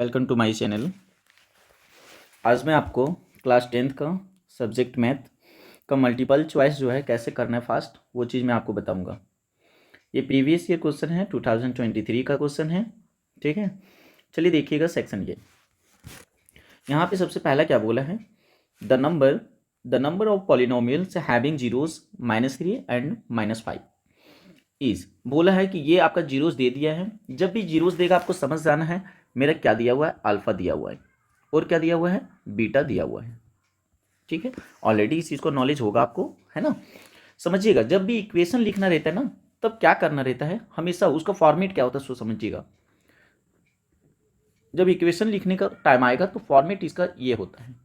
Welcome to my channel. आज मैं आपको क्लास 10th का सब्जेक्ट मैथ का मल्टीपल चॉइस जो है कैसे करना है फास्ट, वो चीज़ मैं आपको बताऊंगा। ये प्रीवियस ईयर क्वेश्चन है, 2023 का क्वेश्चन है। ठीक है, चलिए देखिएगा सेक्शन ये। यहाँ पे सबसे पहला क्या बोला है, the number of polynomials having zeros -3 and -5 is. बोला है कि ये आपका जीरोस दे दिया है। जब भी जीरोस देगा आपको समझ जाना है मेरा क्या दिया हुआ है, अल्फा दिया हुआ है और क्या दिया हुआ है, बीटा दिया हुआ है। ठीक है, ऑलरेडी इस चीज़ को नॉलेज होगा आपको, है ना। समझिएगा, जब भी इक्वेशन लिखना रहता है ना, तब क्या करना रहता है, हमेशा उसका फॉर्मेट क्या होता है सो समझिएगा। जब इक्वेशन लिखने का टाइम आएगा तो फॉर्मेट इसका ये होता है,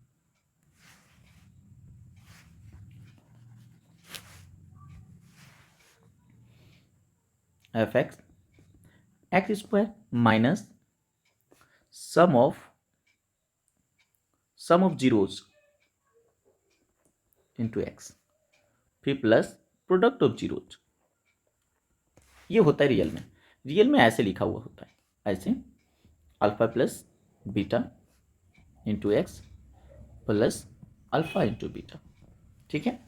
x² minus sum of zeros into x, फिर प्लस प्रोडक्ट ऑफ जीरोज। ये होता है रियल में ऐसे लिखा हुआ होता है, ऐसे alpha plus beta into x plus alpha into beta. ठीक है,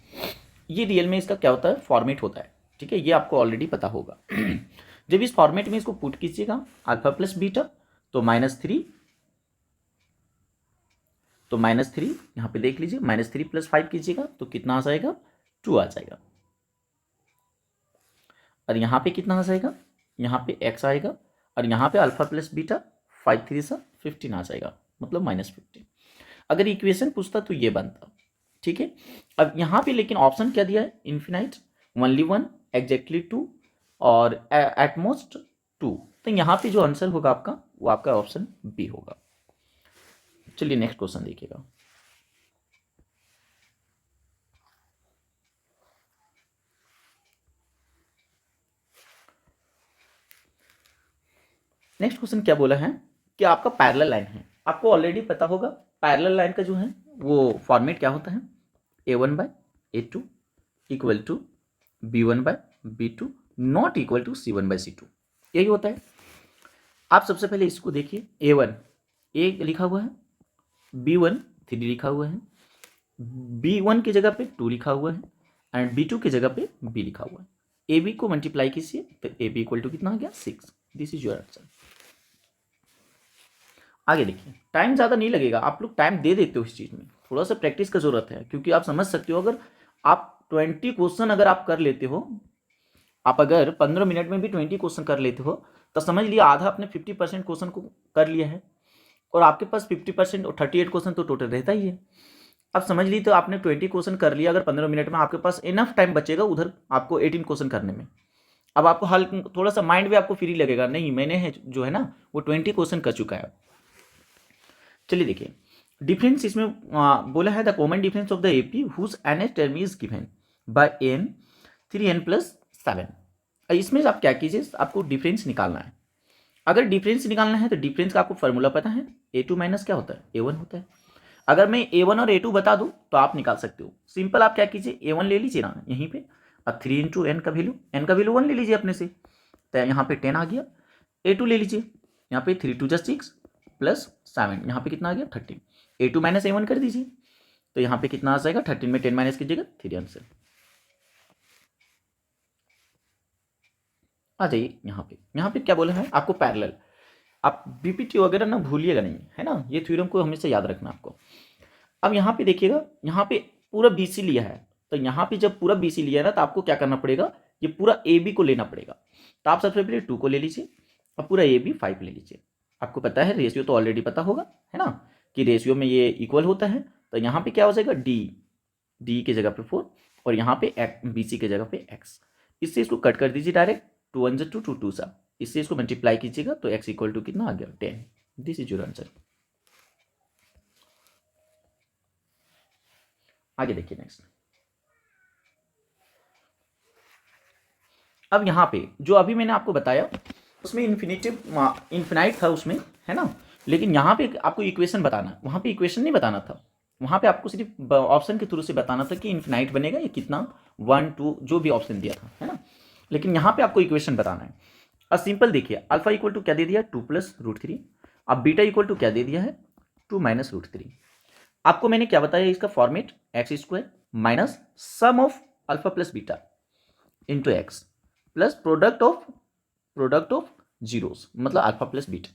ये रियल में इसका क्या होता है, फॉर्मेट होता है। ठीक है, ये आपको ऑलरेडी पता होगा। जब इस फॉर्मेट में इसको पुट कीजिएगा अल्फा प्लस बीटा तो -3, तो -3 यहाँ पे देख लीजिए, -3 + 5 कीजिएगा तो कितना आ जाएगा, 2 आ जाएगा। और यहाँ पे कितना आ जाएगा, यहाँ पे x आएगा और यहाँ पे अल्फा प्लस बीटा 5 3 सा 15 आ जाएगा, मतलब -15। अगर इक्वेशन पूछता तो ये बनता। ठीक है, अब यहाँ पे लेकिन ऑप्शन क्या दिया है, इन्फिनाइट, ओनली 1, एग्जैक्टली 2 और एट मोस्ट 2। तो यहाँ पे जो आंसर होगा आपका, वो आपका ऑप्शन बी होगा। चलिए नेक्स्ट क्वेश्चन देखिएगा। नेक्स्ट क्वेश्चन क्या बोला है कि आपका पैरेलल लाइन है। आपको ऑलरेडी पता होगा पैरेलल लाइन का जो है वो फॉर्मेट क्या होता है, a1/a2 equal to b1/b2 not equal to c1/c2, यही होता है। आप सबसे पहले इसको देखिए, a1 ए लिखा हुआ है, b1 3 लिखा हुआ है, b1 की जगह पे 2 लिखा हुआ है एंड b2 की जगह पे b लिखा हुआ है। ab को मल्टीप्लाई कीजिए तो ab इक्वल टू कितना आ गया, 6। This is your answer. आगे देखिए, टाइम ज़्यादा नहीं लगेगा, आप लोग टाइम दे देते हो इस चीज़ में, थोड़ा सा प्रैक्टिस का जरूरत है, क्योंकि आप समझ सकते हो अगर आप 20 क्वेश्चन अगर आप कर लेते हो, आप अगर 15 मिनट में भी 20 क्वेश्चन कर लेते हो तो समझ लिया आधा अपने 50% क्वेश्चन को कर लिया है, और आपके पास 50% और 38 क्वेश्चन तो टोटल रहता ही है। अब समझ ली तो आपने 20 क्वेश्चन कर लिया, अगर 15 मिनट में आपके पास इनफ टाइम बचेगा उधर आपको 18 क्वेश्चन करने में। अब आपको हल थोड़ा सा माइंड भी आपको फ्री लगेगा, नहीं मैंने है जो है ना वो 20 क्वेश्चन कर चुका है। चलिए देखिए, डिफरेंस इसमें बोला है the common difference of the AP whose nth term is given by n 3n + 7। इसमें आप क्या कीजिए, आपको डिफरेंस निकालना है। अगर डिफरेंस निकालना है तो डिफरेंस का आपको फॉर्मूला पता है, a2 माइनस क्या होता है, a1 होता है। अगर मैं a1 और a2 बता दूं तो आप निकाल सकते हो। सिंपल, आप क्या कीजिए, a1 ले लीजिए ना यहीं पे, अब 3 × n का वैल्यू, n का वैल्यू 1 ले लीजिए अपने से, तो यहाँ पे 10 आ गया। a2 ले लीजिए, यहाँ पे 3 × 6 + 7, यहाँ पे कितना आ गया, 13। a2 माइनस a1 कर दीजिए तो यहाँ पे कितना आ जाएगा, 13 में 10 माइनस कीजिएगा 3 आंसर आ जाइए। यहाँ पे क्या बोला है आपको, पैरेलल। आप बीपीटी वगैरह ना भूलिएगा नहीं, है ना, ये थ्योरम को हमेशा याद रखना आपको। अब यहाँ पे देखिएगा, यहाँ पे पूरा बीसी लिया है, तो यहाँ पे जब पूरा बीसी लिया है ना तो आपको क्या करना पड़ेगा, ये पूरा ए बी को लेना पड़ेगा। तो आप सबसे पहले 2 को ले लीजिए और पूरा ए बी 5 ले लीजिए। आपको पता है रेशियो तो ऑलरेडी पता होगा, है ना, कि रेशियो में ये इक्वल होता है। तो यहाँ पे क्या हो जाएगा, डी की जगह पे 4 और यहाँ पे बी सी की जगह पे एक्स। इससे इसको कट कर दीजिए डायरेक्ट, 2 1 2 2 2 सा, इससे इसको मल्टीप्लाई कीजिएगा तो x इक्वल टू कितना आ गया, 10। This is your answer. आगे देखिए नेक्स्ट। अब यहाँ पे जो अभी मैंने आपको बताया उसमें इन्फिनाइट था उसमें, है ना, लेकिन यहाँ पे आपको इक्वेशन बताना, वहाँ पे इक्वेशन नहीं बताना था, वहाँ पे आपको सिर्फ ऑप्शन के थ्रू से बताना था कि इन्फिनाइट बनेगा या कितना, 1 2 जो भी ऑप्शन दिया था, है ना। लेकिन यहाँ पे आपको इक्वेशन बताना है। अब सिंपल देखिए, अल्फा इक्वल टू क्या दे दिया, 2 + √3 अब बीटा इक्वल टू क्या दे दिया है, 2 माइनस रूट 3। आपको मैंने क्या बताया इसका format, x square minus sum of alpha plus beta into x plus product of zeros, मतलब अल्फा प्लस बीटा।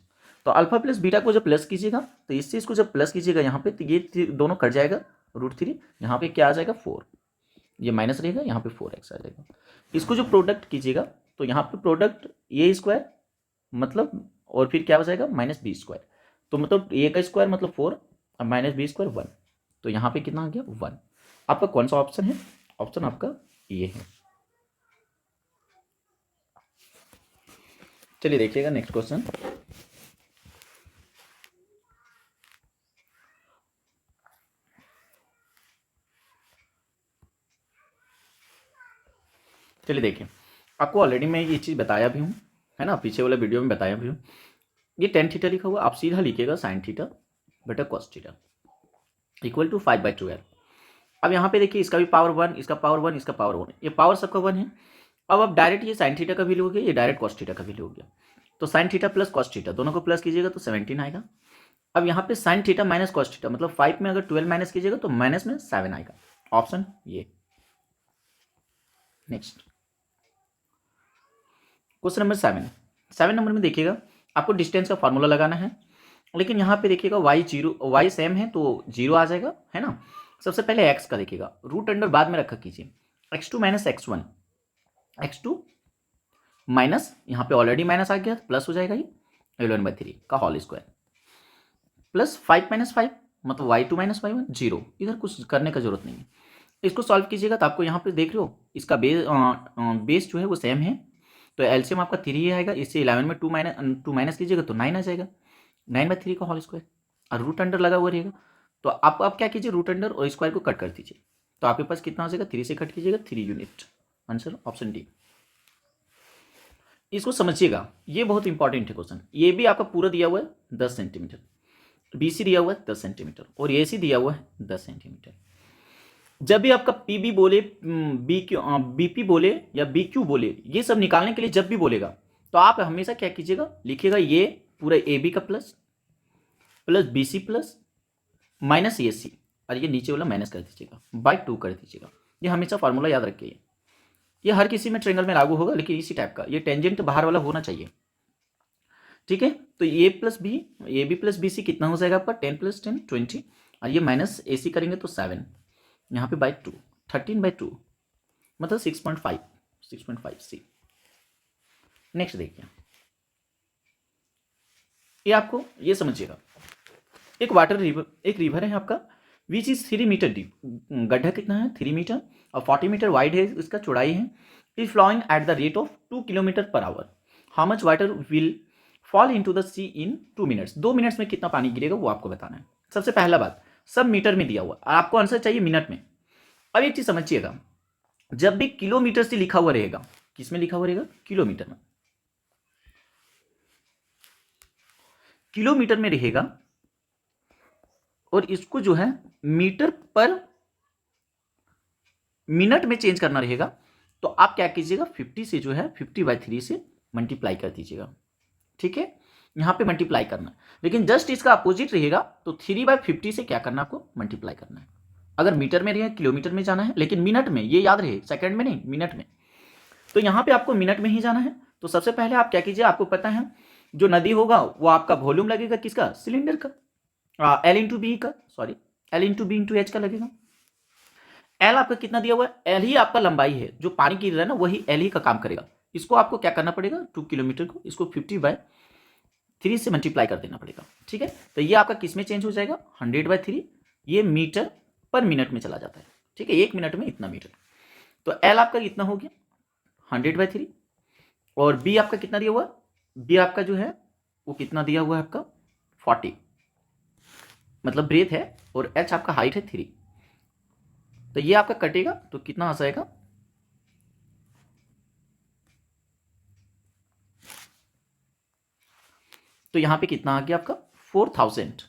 तो अल्फा प्लस बीटा को जब प्लस कीजिएगा तो इससे इसको जब प्लस कीजिएगा यहाँ पे, तो ये दोनों कट जाएगा, रूट 3, यहाँ पे क्या आ जाएगा 4, ये माइनस रहेगा, यहाँ पे 4x आ जाएगा। इसको जो प्रोडक्ट कीजिएगा तो यहाँ पे प्रोडक्ट ए स्क्वायर मतलब, और फिर क्या हो जाएगा माइनस बी स्क्वायर, तो मतलब ए का स्क्वायर मतलब 4 और माइनस बी स्क्वायर 1, तो यहाँ पे कितना आ गया 1। आपका कौन सा ऑप्शन है, ऑप्शन आपका ये है। चलिए देखिएगा नेक्स्ट क्वेश्चन। चलिए देखिए, आपको ऑलरेडी मैं ये चीज़ बताया भी हूँ, है ना, पीछे वाला वीडियो में बताया भी हूँ। ये टेन थीटा लिखा हुआ, आप सीधा लिखिएगा साइन थीटा बटा कॉस थीटा इक्वल टू 5/12। अब यहाँ पे देखिए, इसका भी पावर 1, इसका पावर 1, इसका पावर 1, ये पावर सबका 1 है। अब आप डायरेक्ट ये साइन थीटा का वैल्यू हो गया, ये डायरेक्ट कॉस थीटा का वैल्यू हो गया, तो sine theta plus cos theta दोनों को प्लस कीजिएगा तो 17 आएगा। अब यहाँ पे sine theta minus cos theta मतलब 5 में अगर 12 माइनस कीजिएगा तो माइनस में 7 आएगा, ऑप्शन ये। नेक्स्ट क्वेश्चन नंबर 7 नंबर में देखिएगा, आपको डिस्टेंस का फॉर्मूला लगाना है, लेकिन यहाँ पे देखिएगा वाई सेम है तो 0 आ जाएगा, है ना। सबसे पहले एक्स का देखिएगा, रूट अंडर बाद में रखा कीजिए, x2 minus x1, x2 minus यहाँ पे ऑलरेडी माइनस आ गया, प्लस हो जाएगा ये 11/3 का होल स्क्वायर प्लस 5 माइनस 5 मतलब y2 माइनस y1 0, इधर कुछ करने का जरूरत नहीं है। इसको सॉल्व कीजिएगा तो आपको यहाँ पे देख रहे हो इसका बेस जो है वो सेम है, तो एलसीएम आपका 3 आएगा, इससे 11 में 2 माइनस कीजिएगा तो 9 आ जाएगा, 9/3 का होल स्क्वायर, और रूट अंडर लगा हुआ रहेगा। तो आप क्या कीजिए, रूट अंडर और स्क्वायर को कट कर दीजिए, तो आपके पास कितना हो जाएगा, 3 से कट कीजिएगा 3 यूनिट, आंसर ऑप्शन डी। इसको समझिएगा, ये बहुत इंपॉर्टेंट है क्वेश्चन। ये भी आपका पूरा दिया हुआ है 10 सेंटीमीटर, बीसी दिया हुआ है 10 सेंटीमीटर और एसी दिया हुआ है 10 सेंटीमीटर। जब भी आपका पीबी बोले, बीपी बोले या बीक्यू बोले, ये सब निकालने के लिए जब भी बोलेगा तो आप हमेशा क्या कीजिएगा, लिखिएगा ये पूरा ए बी का plus B C plus minus A C, और ये नीचे वाला माइनस कर दीजिएगा, बाय 2 कर दीजिएगा। ये हमेशा फॉर्मूला याद रखिए, ये हर किसी में ट्रेंगल में लागू होगा, लेकिन इसी टाइप का ये टेंजेंट बाहर वाला होना चाहिए, ठीक है। तो A B plus B C कितना हो जाएगा आपका 10 + 10 20, और ये माइनस ए सी करेंगे तो 7, यहाँ पे बाई 2 13/2 मतलब 6.5 सी। नेक्स्ट देखिए, ये आपको ये समझिएगा, एक रिवर है आपका विच इज 3 मीटर डीप, गड्ढा कितना है 3 मीटर और 40 मीटर वाइड है, इसका चौड़ाई है, is flowing at the rate of 2 kilometre per hour, how much water will fall into the sea in 2 minutes, 2 minutes में कितना पानी गिरेगा वो आपको बताना है। सबसे पहला बात, सब मीटर में दिया हुआ, आपको आंसर चाहिए मिनट में। अब एक चीज समझिएगा, जब भी किलोमीटर से लिखा हुआ रहेगा, किसमें लिखा हुआ रहेगा, किलोमीटर में, किलोमीटर में रहेगा, और इसको जो है मीटर पर मिनट में चेंज करना रहेगा, तो आप क्या कीजिएगा 50 से जो है 50/3 से मल्टीप्लाई कर दीजिएगा, ठीक है। यहां पे मल्टीप्लाई करना है, लेकिन जस्ट इसका अपोजिट रहेगा, तो 3/50 से क्या करना आपको मल्टीप्लाई करना है। अगर मीटर में रहेगा किलोमीटर में जाना है, लेकिन मिनट में, ये याद रहे, सेकंड में नहीं मिनट में, तो यहां पे आपको मिनट में ही जाना है। तो सबसे पहले आप क्या कीजिए, आपको पता है जो नदी होगा वो आपका वॉल्यूम लगेगा किसका, सिलेंडर का, एल इंटू बी का, sorry L into B into H का लगेगा। एल आपका कितना दिया हुआ है, एल ही आपका लंबाई है, जो पानी गिर रहा है ना वही एल ही का काम करेगा। इसको आपको क्या करना पड़ेगा, 2 किलोमीटर को इसको 50/3 से मल्टीप्लाई कर देना पड़ेगा, ठीक है। तो ये आपका किस में चेंज हो जाएगा, 100/3, ये मीटर पर मिनट में चला जाता है, ठीक है, 1 मिनट में इतना मीटर। तो एल आपका कितना हो गया 100/3, और बी आपका कितना दिया हुआ, बी आपका जो है वो कितना दिया हुआ है आपका 40 मतलब ब्रेथ है, और एच आपका हाइट है 3, तो ये आपका कटेगा तो कितना आ जाएगा, तो यहां पे कितना आ गया आपका 4000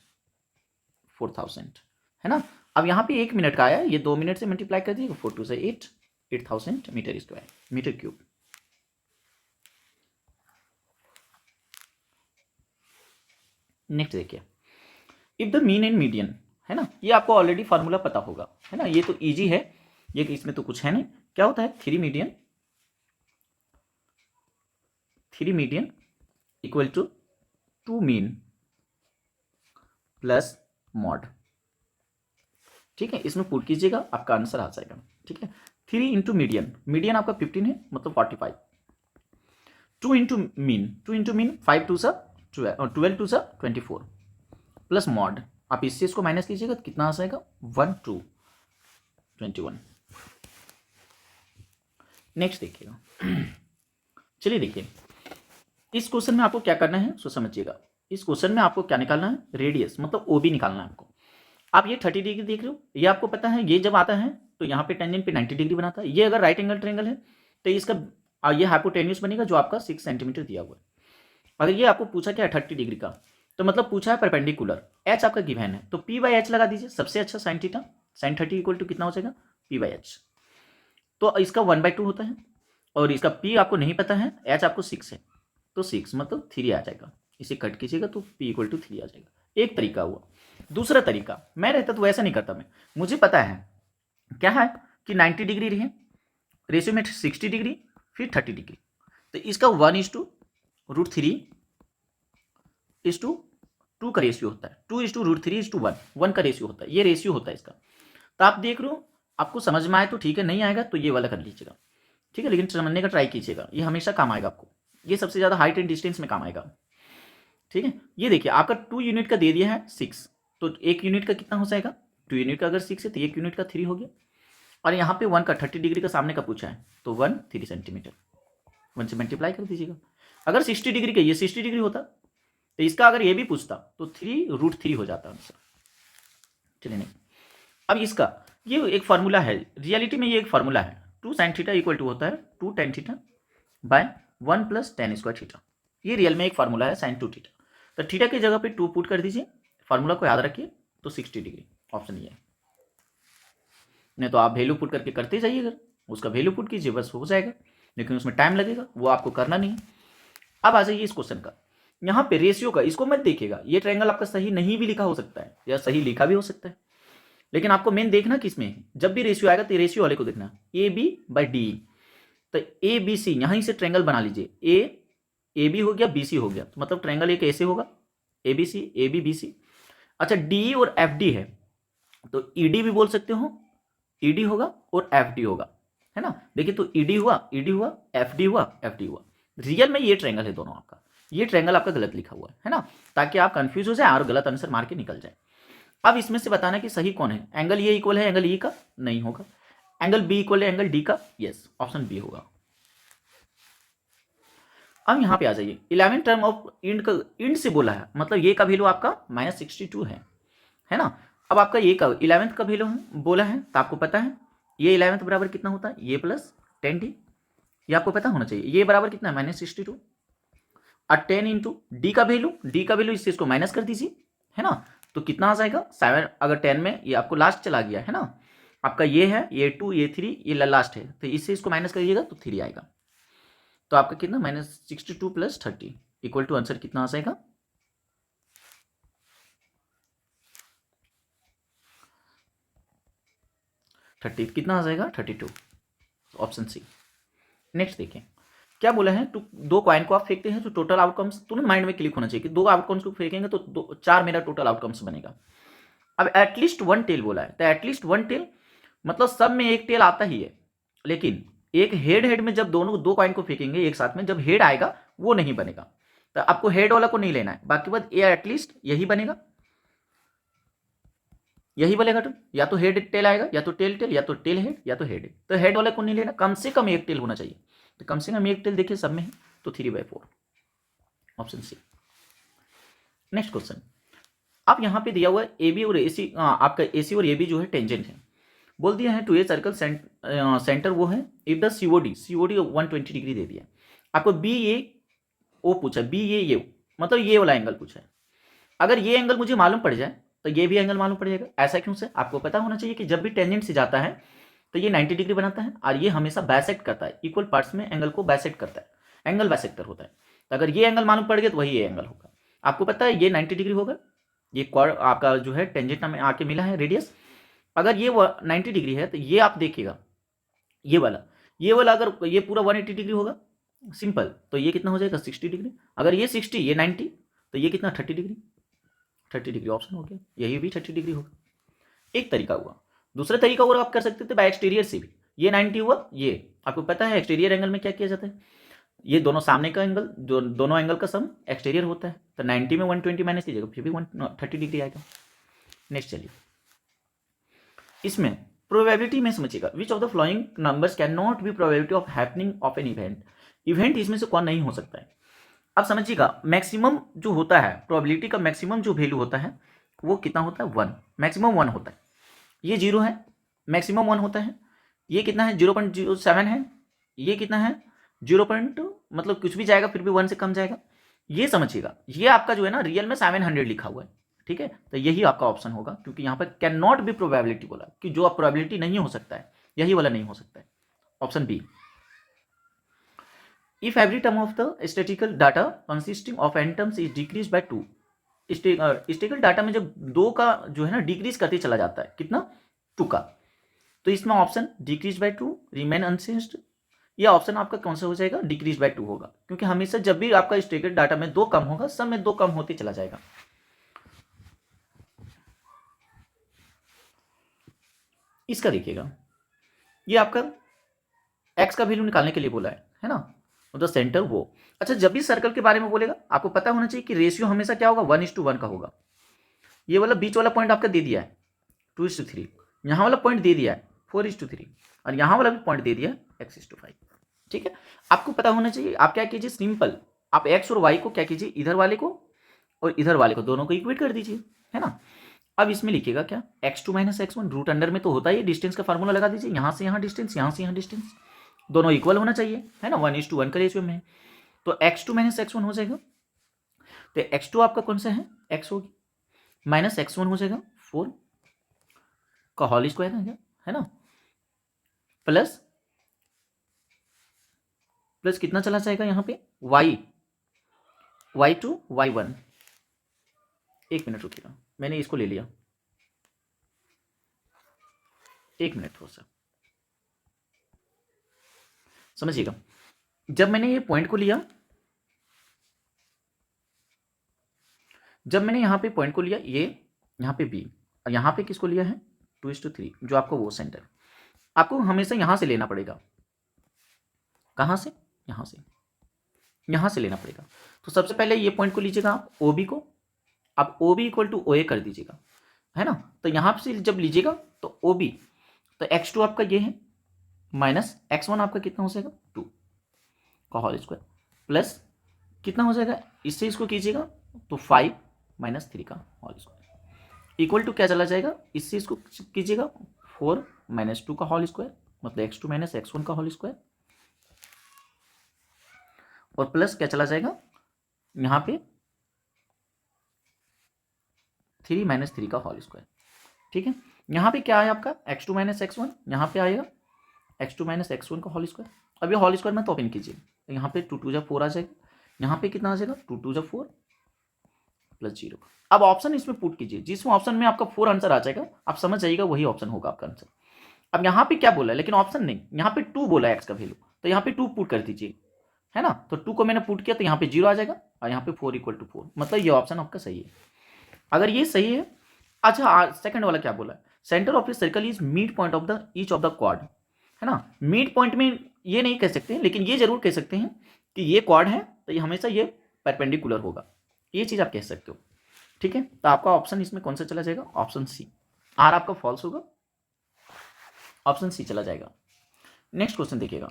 है ना। अब यहां पे 1 मिनट का आया, ये 2 मिनट से मल्टीप्लाई कर दीजिएगा, 4 2 से 8000 metre square, metre cube. Next देखिए, if the mean and median, है ना, ये आपको ऑलरेडी फार्मूला पता होगा, है ना, ये तो इजी है, ये इसमें तो कुछ है नहीं। क्या होता है, three median equal to two mean plus mode. ठीक है, इसमें पुट कीजिएगा, आपका आंसर आ जाएगा। ठीक है, 3 इंटू मीडियन आपका 15 है, मतलब 45। 2 इंटू मीन 5 टू सा 12 टू सा 24 प्लस मॉड, आप इससे इसको माइनस कीजिएगा तो कितना आ जाएगा, 1 2 21। नेक्स्ट देखिएगा, चलिए देखिए, इस क्वेश्चन में आपको क्या करना है सो समझिएगा। इस क्वेश्चन में आपको क्या निकालना है, रेडियस मतलब ओबी निकालना है आपको। आप ये 30 डिग्री देख रहे हो, ये आपको पता है, ये जब आता है तो यहाँ पे टेंजेंट पे 90 डिग्री बनाता है। ये अगर राइट एंगल ट्रायंगल है तो इसका ये हाइपोटेन्यूस बनेगा जो आपका 6 सेंटीमीटर दिया हुआ है। अगर ये आपको पूछा क्या है 30 डिग्री का, तो मतलब पूछा है परपेंडिकुलर, एच आपका गिवन है, तो पी बाई एच लगा दीजिए, सबसे अच्छा sine theta, sine 30 equal to कितना हो जाएगा, पी बाई एच। तो इसका 1/2 होता है, और इसका पी आपको नहीं पता है, एच आपको 6 है, तो 6 मतलब 3 आ जाएगा। इसे कट कीजिएगा तो पी इक्वल टू 3 आ जाएगा। एक तरीका हुआ। दूसरा तरीका, मैं रहता तो वैसा नहीं करता, मैं मुझे पता है क्या है कि 90 डिग्री रही, रेशियो में 60 डिग्री फिर 30 डिग्री, तो इसका 1:√3 का रेशियो होता है, 2:√3:1 1 का रेशियो होता है, ये रेशियो होता है इसका। तो आप देख रहे हो, आपको समझ में आए तो ठीक है, नहीं आएगा तो ये वाला कर लीजिएगा। ठीक है, लेकिन समझने का ट्राई कीजिएगा, ये हमेशा काम आएगा आपको, ये सबसे ज़्यादा हाइट एंड डिस्टेंस में काम आएगा। ठीक है, ये देखिए आपका 2 यूनिट का दे दिया है 6, तो 1 यूनिट का कितना हो जाएगा, 2 यूनिट का अगर 6 है तो 1 यूनिट का 3 हो गया, और यहाँ पे 1 का 30 डिग्री का सामने का पूछा है तो 1 3 सेंटीमीटर, 1 से मल्टीप्लाई कर दीजिएगा। अगर 60 डिग्री का ये 60 डिग्री होता तो इसका अगर ये भी पूछता तो 3√3 हो जाता आंसर। चलिए नहीं, अब इसका ये एक फार्मूला है, रियलिटी में ये एक फार्मूला है, 2 sin थीटा इक्वल टू होता है 2 tan theta by 1 + tan square theta. ये रियल में एक फार्मूला है sin 2 थीटा, तो थीटा की जगह पे 2 पुट कर दीजिए, फार्मूला को याद रखिए, तो 60 डिग्री ऑप्शन ये है। नहीं तो आप वैल्यू पुट करके करते जाइएगा, उसका वैल्यू पुट कीजिए, बस हो जाएगा, लेकिन उसमें टाइम लगेगा, वो आपको करना नहीं है। अब आ जाइए इस क्वेश्चन का, यहाँ पे रेशियो का, इसको मत देखिएगा, ये ट्रायंगल आपका सही नहीं भी लिखा हो सकता है या सही लिखा भी हो सकता है, लेकिन आपको मेन देखना किसमें है, जब भी रेशियो आएगा तो रेशियो वाले को देखना, AB/DE। तो ABC यहीं से ट्रायंगल बना लीजिए, AB हो गया, BC हो गया, तो मतलब ट्रायंगल एक ऐसे होगा, ABC ABBC। अच्छा, DE और FD है, तो ED भी बोल सकते हो, ED होगा और FD होगा, है ना। देखिए, तो ED हुआ, FD हुआ, FD हुआ। रियल में ये ट्रायंगल है दोनों आपका, ये ट्रायंगल आपका गलत लिखा हुआ है ना, ताकि आप कंफ्यूज हो जाए और गलत आंसर मार के निकल जाए। अब इसमें से बताना कि सही कौन है, एंगल ये इक्वल है एंगल ई का, नहीं होगा। एंगल बी इक्वल है एंगल डी का, यस, ऑप्शन बी होगा। अब यहाँ पे आ जाइए, 11 टर्म ऑफ इंड से बोला है, मतलब ये का वैल्यू आपका -62 है ना। अब आपका ये का 11th का वैल्यू है बोला है, तो आपको पता है ये 11th बराबर कितना होता है, ये प्लस 10d, ये आपको पता होना चाहिए। ये बराबर कितना है, -62, और 10 इंटू डी का वैल्यू इससे इसको माइनस कर दीजिए, है ना, तो कितना आ जाएगा 7। अगर 10 में ये आपको लास्ट चला गया है ना, आपका ये है, ये 2 ये 3 ये लास्ट है, तो इससे इसको माइनस करिएगा तो 3 आएगा, तो आपका कितना -62 + 30 इक्वल टू आंसर कितना आ जाएगा, 30 कितना आ जाएगा 32, ऑप्शन सी। नेक्स्ट देखिए क्या बोला है, तो 2 कॉइन को आप फेंकते हैं तो टोटल आउटकम्स तुरंत माइंड में क्लिक होना चाहिए कि 2 आउटकम्स को फेंकेंगे तो 4 मेरा टोटल आउटकम्स बनेगा। अब एटलीस्ट 1 टेल बोला है, तो एटलीस्ट 1 टेल मतलब सब में एक टेल आता ही है, लेकिन एक हेड में जब दोनों 2 कॉइन को फेंकेंगे एक साथ में, जब हेड आएगा वो नहीं बनेगा, तो आपको हेड वाला को नहीं लेना है, बाकी बात ये एटलीस्ट यही बनेगा, यही बनेगा, तो या तो हेड टेल आएगा, या तो टेल टेल, या तो टेल हेड, या तो हेड, तो हेड वाले को नहीं लेना, कम से कम एक टेल होना चाहिए, तो कम से कम एक टेल देखिए सब में है, तो 3/4, ऑप्शन सी। नेक्स्ट क्वेश्चन, आप यहाँ पे दिया हुआ है ए बी और ए सी, आपका ए सी और ए बी जो है टेंजेंट है, बोल दिया है टू ए सर्कल सेंटर वो है, इफ द सीओडी 120 डिग्री दे दिया, आपको बी ए ओ पूछा, बी ए मतलब ये वाला एंगल पूछा है। अगर ये एंगल मुझे मालूम पड़ जाए तो ये भी एंगल मालूम पड़ जाएगा, ऐसा क्यों से, आपको पता होना चाहिए कि जब भी टेंजेंट से जाता है तो ये 90 डिग्री बनाता है, और ये हमेशा बाइसेक्ट करता है, इक्वल पार्ट्स में एंगल को बाइसेक्ट करता है, एंगल बाइसेक्टर होता है, तो अगर ये एंगल मालूम पड़ गया तो वही ये एंगल होगा। आपको पता है ये 90 डिग्री होगा, ये कॉर्ड आपका जो है टेंजेंट में आके मिला है रेडियस। अगर ये 90 डिग्री है तो ये आप देखिएगा, ये वाला अगर ये पूरा 180 डिग्री होगा सिंपल, तो ये कितना हो जाएगा 60 डिग्री। अगर ये 60 ये 90 तो ये कितना 30 डिग्री, 30 डिग्री ऑप्शन हो गया, यही भी 30 डिग्री होगा। एक तरीका हुआ। दूसरा तरीका और आप कर सकते थे बाय एक्सटीरियर से भी। ये 90 हुआ, ये आपको पता है एक्सटीरियर एंगल में क्या किया जाता है, ये दोनों सामने का एंगल, दोनों एंगल का सम एक्सटीरियर होता है, तो 90 में 120 माइनस कीजिएगा फिर भी 30 डिग्री आएगा। नेक्स्ट चलिए, इसमें प्रोबेबिलिटी में समझिएगा, which of the flowing numbers can not be probability of happening of an event. Event इसमें से कौन नहीं हो सकता है। अब समझिएगा, मैक्सिमम जो होता है प्रोबेबिलिटी का, मैक्सिमम जो वैल्यू होता है वो कितना होता है 1, मैक्सिमम 1 होता है। ये 0 है, मैक्सिमम 1 होता है। ये कितना है 0.07 है, ये कितना है 0. मतलब कुछ भी जाएगा फिर भी 1 से कम जाएगा। ये समझिएगा, ये आपका जो है ना रियल में 700 लिखा हुआ है, ठीक है, तो यही आपका ऑप्शन होगा, क्योंकि यहाँ पर कैन नॉट बी प्रोबेबिलिटी बोला कि जो आप प्रोबेबिलिटी नहीं हो सकता है, यही वाला नहीं हो सकता है, option B. If every term of the statistical data consisting of n terms is decrease by 2, statistical data में जब 2 का जो है ना डिक्रीज करते चला जाता है, कितना 2 का, तो इसमें option decrease by 2 remain unchanged, यह ऑप्शन आपका कौन सा हो जाएगा डिक्रीज बाय 2 होगा, क्योंकि हमेशा जब भी आपका स्टैटिस्टिकल डाटा में 2 कम होगा, सब में 2 कम होते चला जाएगा। इसका देखिएगा, ये आपका x का वैल्यू निकालने के लिए बोला है ना, द सेंटर वो। अच्छा, जब भी सर्कल के बारे में बोलेगा आपको पता होना चाहिए कि रेशियो हमेशा क्या होगा 1:1 का होगा। ये वाला बीच वाला पॉइंट आपका दे दिया है 2:3, यहाँ वाला पॉइंट दे दिया है 4:3, और यहाँ वाला भी पॉइंट दे दिया है x:5, ठीक है। आपको पता होना चाहिए, आप क्या कीजिए सिंपल, आप x और y को क्या कीजिए, इधर वाले को और इधर वाले को दोनों को इक्वेट कर दीजिए, है ना। अब इसमें लिखिएगा क्या x2 - x1, रूट अंडर में तो होता ही, डिस्टेंस का फार्मूला लगा दीजिए, यहाँ से यहाँ डिस्टेंस, यहाँ से यहाँ डिस्टेंस, दोनों इक्वल होना चाहिए, है ना, 1:1 का रेशियो में। तो x2 - x1 हो जाएगा, तो x2 आपका कौन सा है x होगी, माइनस x1 हो जाएगा 4 का होल स्क्वायर है ना, प्लस कितना चला जाएगा यहाँ पे y2 y1। एक मिनट रुकिएगा, मैंने इसको ले लिया, एक मिनट थोड़ा सा समझिएगा। जब मैंने ये पॉइंट को लिया, जब मैंने यहाँ पे पॉइंट को लिया, ये यहाँ पे b, और यहाँ पे किसको लिया है 2:3, जो आपको वो सेंटर, आपको हमेशा यहाँ से लेना पड़ेगा, कहाँ से, यहाँ से लेना पड़ेगा। तो सबसे पहले ये पॉइंट को लीजिएगा आप OB को, आप OB = OA कर दीजिएगा, है ना। तो यहाँ से जब लीजिएगा तो OB, तो x2 आपका ये है, माइनस x1 आपका कितना हो जाएगा 2 का होल स्क्वायर, प्लस कितना हो जाएगा, इससे इसको कीजिएगा तो 5 - 3 का होल स्क्वायर, इक्वल टू क्या चला जाएगा, इससे इसको कीजिएगा 4 - 2 का होल स्क्वायर, मतलब x2 - x1 का होल स्क्वायर, और प्लस क्या चला जाएगा यहाँ पे 3 - 3 का होल स्क्वायर, ठीक है। यहाँ पे क्या है आपका x2 - x1, यहाँ पे आएगा x2 - x1 का होल स्क्वायर। अब ये होल स्क्वायर में तो ओपन कीजिए, तो यहाँ पे 2 × 2 = 4 आ जाएगा, यहाँ पे कितना आ जाएगा 2 × 2 = 4 प्लस 0। अब ऑप्शन इसमें पुट कीजिए, जिसमें ऑप्शन में आपका 4 आंसर आ जाएगा, आप समझ जाइएगा वही ऑप्शन होगा आपका आंसर। अब यहाँ पे क्या बोला है, लेकिन ऑप्शन नहीं, यहाँ पे 2 बोला है x का वैल्यू, तो यहाँ पे 2 पुट कर दीजिए, है ना। तो 2 को मैंने पुट किया तो यहाँ पे 0 आ जाएगा, और यहाँ पे 4 = 4, मतलब ये ऑप्शन आपका सही है। अगर ये सही है, अच्छा सेकंड वाला क्या बोला है, centre of a circle is mid point of the each of the quad, है ना। मिड पॉइंट में ये नहीं कह सकते हैं, लेकिन ये जरूर कह सकते हैं कि ये क्वाड है तो ये हमेशा ये परपेंडिकुलर होगा, ये चीज आप कह सकते हो, ठीक है। तो आपका ऑप्शन इसमें कौन सा चला जाएगा, ऑप्शन सी। आर आपका फॉल्स होगा, ऑप्शन सी चला जाएगा। नेक्स्ट क्वेश्चन देखिएगा,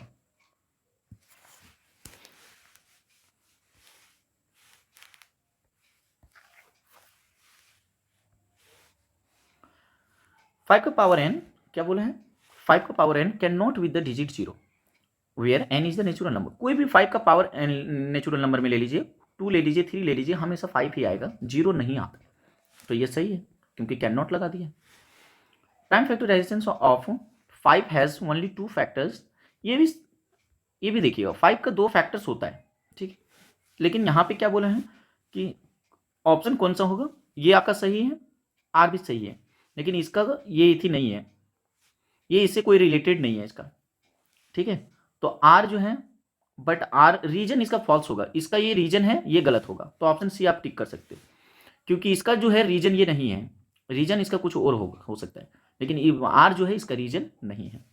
फाइव का पावर n, क्या बोला है 5 का power n can not with the digit 0 where n is the natural number. कोई भी 5 का पावर n नेचुरल नंबर में ले लीजिए, 2 ले लीजिए, 3 ले लीजिए, हमेशा 5 ही आएगा, 0 नहीं आता, तो ये सही है क्योंकि कैन नॉट लगा दिया। टाइम factorisation of 5 has only 2 factors, ये भी देखिएगा 5 का 2 फैक्टर्स होता है, ठीक है, लेकिन यहाँ पे क्या बोला है कि ऑप्शन कौन सा होगा? ये आपका सही है, आर भी सही है, लेकिन इसका ये इथी नहीं है, ये इससे कोई रिलेटेड नहीं है इसका, ठीक है। तो आर जो है, बट आर रीजन इसका फॉल्स होगा, इसका ये रीजन है, ये गलत होगा। तो ऑप्शन सी आप टिक कर सकते हो, क्योंकि इसका जो है रीजन ये नहीं है, रीजन इसका कुछ और हो सकता है, लेकिन आर जो है इसका रीजन नहीं है।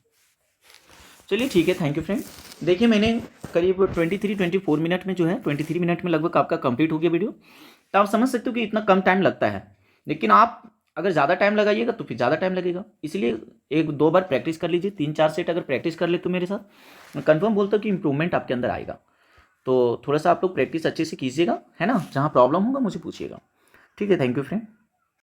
चलिए ठीक है, थैंक यू फ्रेंड। देखिए मैंने करीब 24 मिनट में जो है 23 मिनट में लगभग आपका कंप्लीट हो गया वीडियो। तो आप समझ सकते हो कि इतना कम टाइम लगता है, लेकिन आप अगर ज़्यादा टाइम लगाइएगा तो फिर ज़्यादा टाइम लगेगा। इसलिए 1-2 बार प्रैक्टिस कर लीजिए, 3-4 सेट अगर प्रैक्टिस कर ले तो मेरे साथ मैं कन्फर्म बोलता हूँ कि इंप्रूवमेंट आपके अंदर आएगा। तो थोड़ा सा आप लोग प्रैक्टिस अच्छे से कीजिएगा, है ना। जहाँ प्रॉब्लम होगा मुझे पूछिएगा। ठीक है, थैंक यू फ्रेंड।